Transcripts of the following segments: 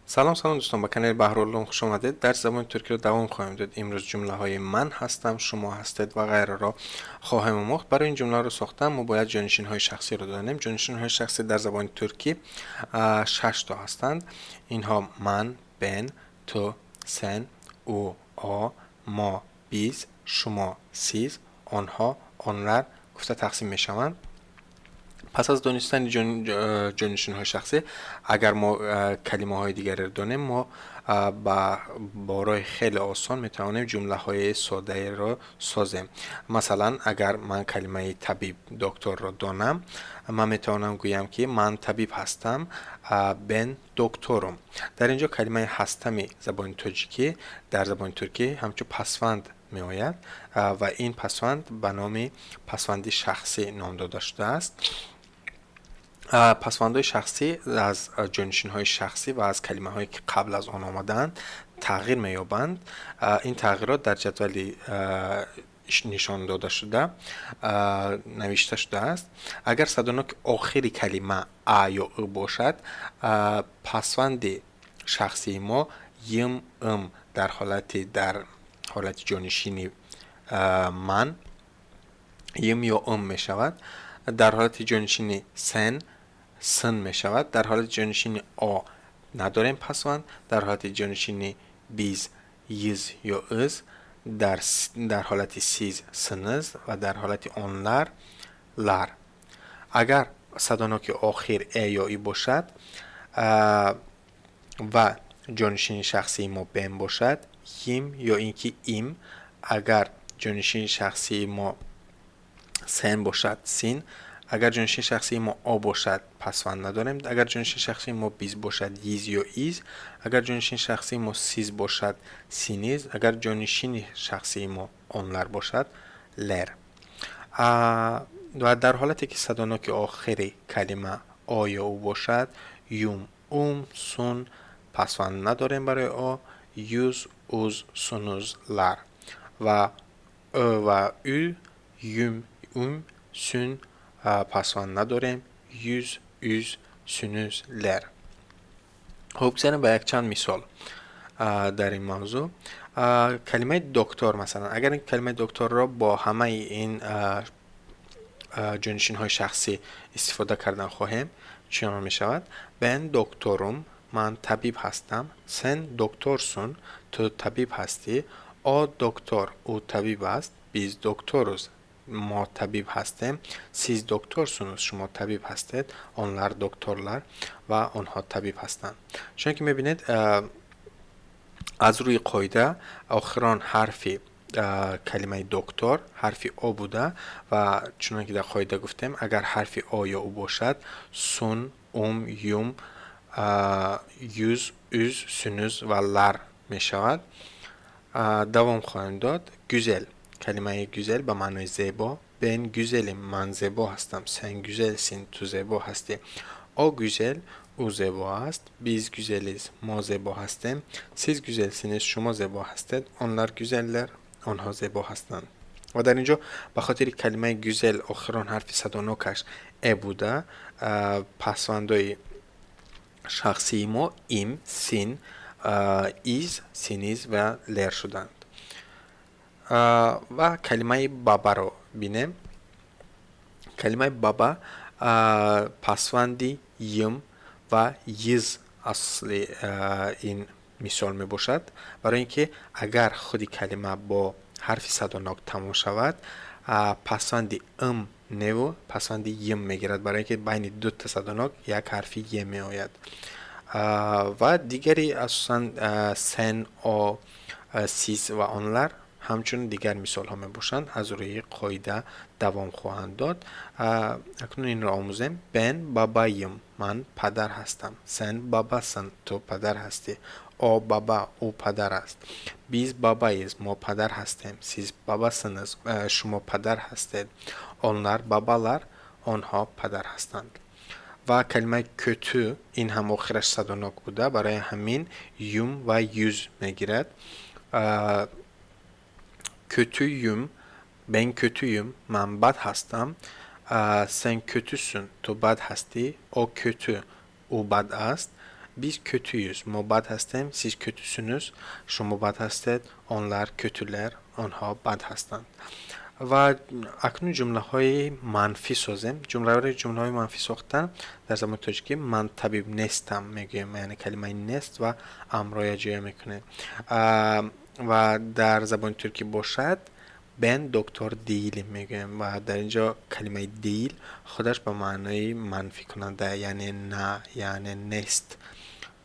سلام دوستان، با کانال بهرالعلوم خوش آمدید. در زبان ترکی رو دوام خواهیم داد. امروز جمله های من هستم، شما هستید و غیره را خواهیم آموخت. برای این جمله رو ساختم ما باید جانشین های شخصی رو دانیم. جانشین های شخصی در زبان ترکی 6 تا هستند. اینها من، بن، تو، سن، او، آ، ما، بیز، شما، سیز، آنها، آنلر گفته تقسیم می شوند. پس از دانستن جانشین های شخصی، اگر ما کلمه های دیگر رو دانیم، ما با راه خیلی آسان میتوانیم جمله های ساده را سازیم. مثلا اگر من کلمه طبیب، دکتر را دانم، من میتوانم گویم که من طبیب هستم، بن دکترم. در اینجا کلمه هستمی زبان تاجیکی در زبان ترکی همچون پسوند می آید و این پسوند به نام پسوندی شخصی نام داده شده است. پسوندهای شخصی از جانشین های شخصی و از کلمه هایی که قبل از آن آمدند تغییر می یابند. این تغییرات در جدولی نشان داده شده نوشته شده است. اگر صدانک آخری کلمه ا یا ا باشد، پسوند شخصی ما یم ام در حالت جانشینی من یم یا ام می شود. در حالت جانشینی سن سن می شود. در حالت جانشینی آ نداریم پسوند. در حالت جانشینی بیز یز یا از. در حالت سیز سنز و در حالت آنلر لر. اگر صدانک آخر ای یا ای باشد و جانشین شخصی ما بین باشد، یم یا اینکه ایم. اگر جانشین شخصی ما سن باشد، سین. اگر جانشین شخصی ما آ باشد، پسوند نداریم. اگر جانشین شخصی ما بیز باشد، یز یا ایز. اگر جانشین شخصی ما سیز باشد، سینیز. اگر جانشین شخصی ما آنلر باشد، لر. و در حالتی که صدانک آخری کلمه آ یا او باشد، یوم، اوم، سون، پسوند نداریم برای آ، یوز، اوز، سونوز، لر. و و او، یوم، اوم، سون، پسوند نداریم، یوز، اوز، سونوز، لر. خب بگذاریم به یک چند مثال در این موضوع. کلمه دکتر مثلا، اگر این کلمه دکتر را با همه این جانشین های شخصی استفاده کردن خواهیم، چنان می شود: ben doktorum، من طبیب هستم. sen doktorsun، تو طبیب هستی. o doktor، او طبیب است. biz doktoruz، ما طبیب هستیم. siz doktorsunuz، شما طبیب هستید. onlar doktorlar و آنها طبیب هستند. چون که میبینید از روی قاعده آخران حرفی کلمه دکتر حرفی آ بوده و چون که در قاعده گفتیم اگر حرفی آ یا او باشد، سون، اوم، یوم، یوز، üz، سونوز و لر می شود. دوام خواهیم داد. güzel، کلمه güzel به معنای زیبا. ben güzelim، من زیبا هستم. sen güzelsin، تو زیبا هستی. o güzel، او زیبا است. biz güzeliz، ما زیبا هستیم. siz güzelsiniz، شما زیبا هستید. onlar güzeller، آنها زیبا هستند. و در اینجا به خاطر کلمه güzel آخران حرف صدانوکش ا بوده، پسوندهای شخصی ما ایم، سین، ایز، سینیز و لر شدند. و کلمه بابا رو بینیم. کلمه بابا پسوندی یم و یز اصل این مثال می باشد، برای اینکه اگر خودی کلمه با حرف صداناک تمام شود، پسوندی ام نو پسوندی یم می گیرد، برای اینکه بین دو تا صداناک یک حرفی یم می آید. و دیگری اساساً سن، آ، سیز و آنلر همچون دیگر مثال ها می باشند. از روی قاعده دوام خواهند داد. اکنون این را آموزیم. ben babayım، من پدر هستم. sen babasın، تو پدر هستی. o baba، او پدر است. biz babayız، ما پدر هستیم. siz babasınız، شما پدر هستید. onlar babalar، آنها پدر هستند. و کلمه kötü این هم آخرش صداناک بوده، برای همین یوم و yüz میگیرد. kötüyüm، ben kötüyüm، من bad هستم. sen kötüsün، تو bad هستی. o kötü، او bad است. Biz kötüyüz. ما بد هستیم. siz kötüsünüz. شما بد هستید. onlar kötüler. آنها بد هستند. و اکنون جمله های منفی سازیم. جمله های منفی ساختن در زبان تاجیکی من طبیب نیستم میگیم، یعنی کلمه نیست و امر را جای میکنه. و در زبان ترکی باشد ben دکتر دیل میگیم و در اینجا کلمه دیل خودش به معنای منفی کننده یعنی نه، یعنی نیست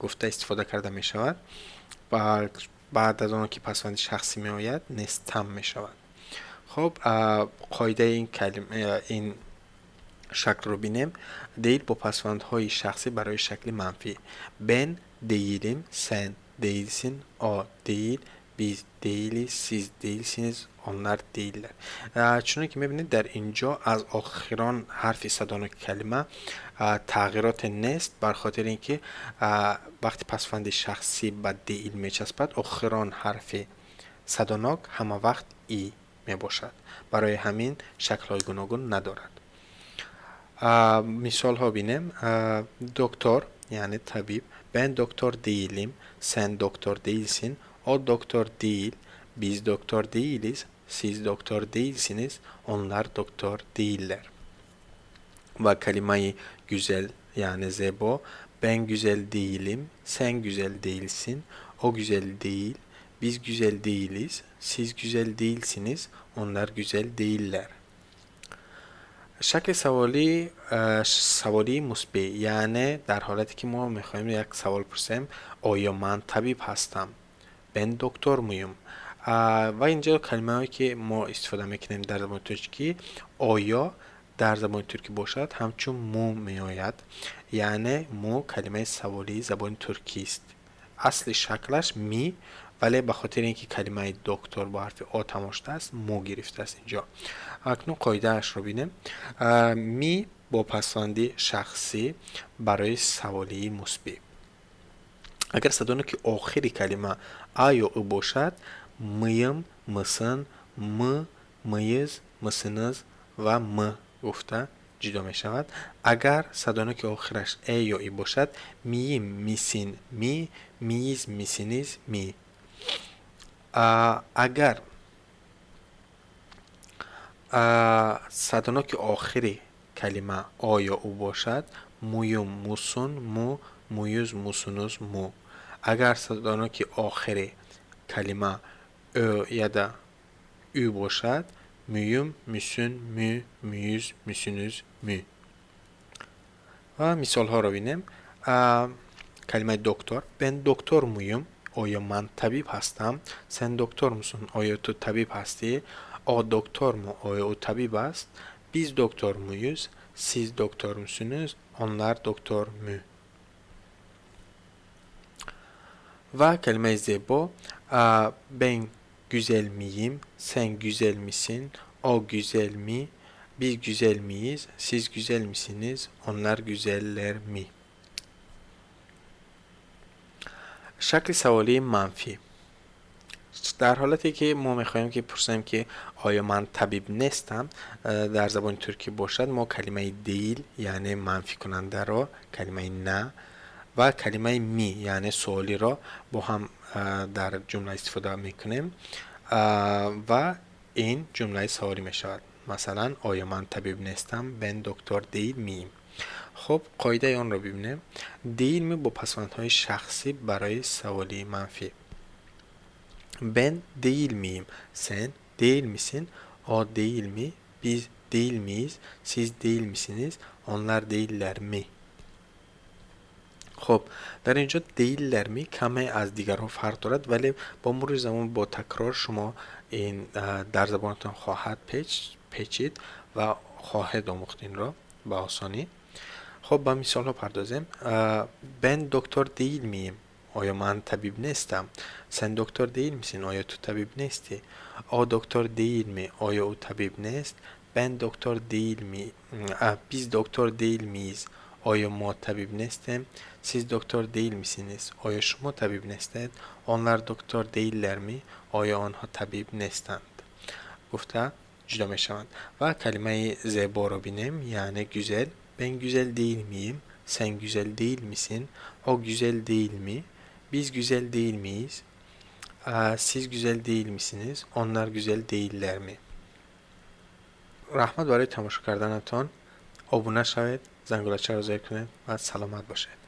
گفته استفاده کرده می شود. و بعد از اون که پسوند شخصی می آید نیستم می شود. خب قاعده این şekil رو بینیم. Değil bu pasvandهای şahsi برای şekli منفی. Ben değilim, sen değilsin, o değil, biz değiliz, siz değilsiniz, onlar değiller. چون که میبینید در اینجا از آخران حرف صدانک کلمه تغییرات نیست، بر خاطر اینکه وقتی پسوند شخصی به دیل میچسبد آخران حرف صدانک همه وقت ای می باشد. برای همین شکل های گوناگون ندارد. مثال ها بینیم. دکتر یعنی طبیب. Ben doktor değilim, sen doktor değilsin, o doktor değil, biz doktor değiliz, siz doktor değilsiniz, onlar doktor değiller. Ve kelimeyi güzel yani zebo. Ben güzel değilim, sen güzel değilsin, o güzel değil, biz güzel değiliz, siz güzel değilsiniz, onlar güzel değiller. شکل سوالی مثبت یعنی در حالتی که ما میخوایم یک سوال پرسیم آیا من طبیب هستم؟ ben دکتر مویم. و اینجا کلمه هایی که ما استفاده میکنیم در زبان ترکی آیا در زبان ترکی باشد همچون مو می آید، یعنی مو کلمه سوالی زبان ترکی است. اصل شکلش می، ولی به خاطر اینکه کلمه دکتر با حرف آ تمام شده است مو گرفته است اینجا. اکنون قاعده اش رو بینیم. می با پسوندی شخصی برای سوالی مثبت. اگر صدانه که آخری کلمه آ یا او باشد میم، مسن، م، میز، مسنز و م گفته جدا می شود. اگر صدانه که آخرش ای یا ای باشد میم، میسین، می، میز، میسینیز، می. اگر صدانه که آخری کلمه آ یا او باشد مویم، موسون، مو، مویوز، موسونوز، مو. اگر صدانه که آخری کلمه او یا da ü باشد müyüm, müsün, mü, müyüz, müsünüz, mü. و مثال ها رو بینیم. کلمه دکتر. Ben doktor muyum? آیا من طبیب هستم؟ sen doktor musun? آیا تو طبیب هستی؟ o doktor mu? آیا او طبیب است؟ biz doktor muyuz? siz doktor musunuz? onlar doktor mu? و کلمه زیبا. ben güzel miyim? Sen güzel misin? O güzel mi? Biz güzel miyiz? Siz güzel misiniz? Onlar güzeller mi? شکل سوالی منفی. در حالتی که ما میخوایم که پرسیم که آیا من طبیب نیستم در زبان ترکی باشد ما کلمه دیل یعنی منفی کننده را، کلمه نه و کلمه می یعنی سوالی را با هم در جمله استفاده میکنیم و این جمله سوالی می شود. مثلا آیا من طبیب نیستم؟ ben doktor değil miyim؟ خب قاعده آن را ببینیم. değil می با پسوندهای شخصی برای سوالی منفی. ben değil miyim? sen değil misin? o değil mi? biz değil miyiz? siz değil misiniz? onlar değiller mi؟ خب در اینجا değiller mi کمی از دیگرها فرق دارد ولی با مرور زمان با تکرار شما این در زبانتان خواهد پیچید و خواهد آموخت این را به آسانی. خب با مثال ها پردازیم. ben doktor değil miyim؟ آیا من طبیب نیستم؟ sen doktor değil misin؟ آیا تو طبیب نیستی؟ o doktor değil mi؟ آیا او طبیب نیست؟ ben doktor değil mi؟ biz doktor değil miyiz؟ آیا ما طبیب نیستیم؟ siz doktor değil misiniz؟ آیا شما طبیب نیستید؟ onlar doktor değiller mi؟ آیا آنها طبیب نیستند؟ گفته جدا می شوند. و کلمه زیبا رو بینیم یعنی güzel. ben güzel değil miyim؟ Sen güzel değil misin? O güzel değil mi? Biz güzel değil miyiz? Siz güzel değil misiniz? Onlar güzel değiller mi? رحمت برای تماشا کردنتان. ابونه شوید، زنگولچه رو زیر کنید و سلامت باشید.